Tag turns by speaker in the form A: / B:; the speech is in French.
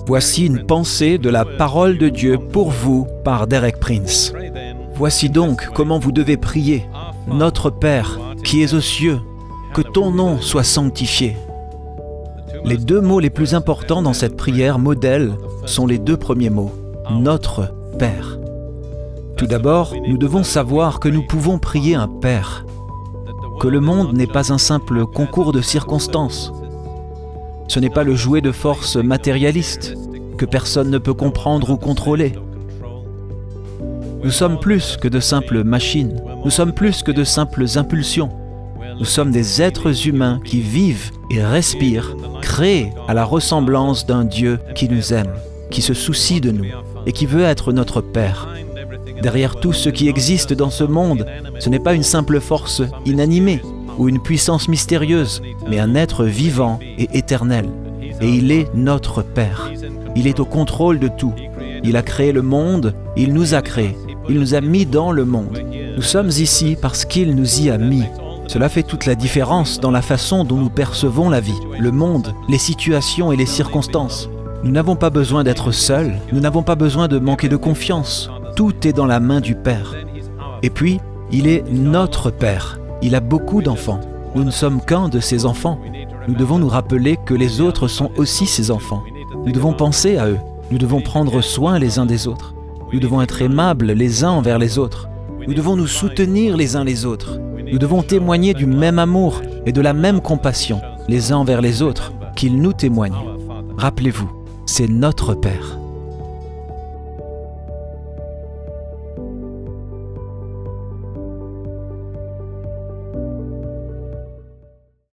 A: Voici une pensée de la parole de Dieu pour vous par Derek Prince. Voici donc comment vous devez prier. Notre Père, qui es aux cieux, que ton nom soit sanctifié. Les deux mots les plus importants dans cette prière modèle sont les deux premiers mots. Notre Père. Tout d'abord, nous devons savoir que nous pouvons prier un Père, que le monde n'est pas un simple concours de circonstances. Ce n'est pas le jouet de force matérialiste que personne ne peut comprendre ou contrôler. Nous sommes plus que de simples machines, nous sommes plus que de simples impulsions. Nous sommes des êtres humains qui vivent et respirent, créés à la ressemblance d'un Dieu qui nous aime, qui se soucie de nous et qui veut être notre Père. Derrière tout ce qui existe dans ce monde, ce n'est pas une simple force inanimée ou une puissance mystérieuse, mais un être vivant et éternel. Et il est notre Père. Il est au contrôle de tout. Il a créé le monde, il nous a créés. Il nous a mis dans le monde. Nous sommes ici parce qu'il nous y a mis. Cela fait toute la différence dans la façon dont nous percevons la vie, le monde, les situations et les circonstances. Nous n'avons pas besoin d'être seuls, nous n'avons pas besoin de manquer de confiance. Tout est dans la main du Père. Et puis, il est notre Père. Il a beaucoup d'enfants. Nous ne sommes qu'un de ses enfants. Nous devons nous rappeler que les autres sont aussi ses enfants. Nous devons penser à eux. Nous devons prendre soin les uns des autres. Nous devons être aimables les uns envers les autres. Nous devons nous soutenir les uns les autres. Nous devons témoigner du même amour et de la même compassion les uns envers les autres qu'il nous témoigne. Rappelez-vous, c'est notre Père.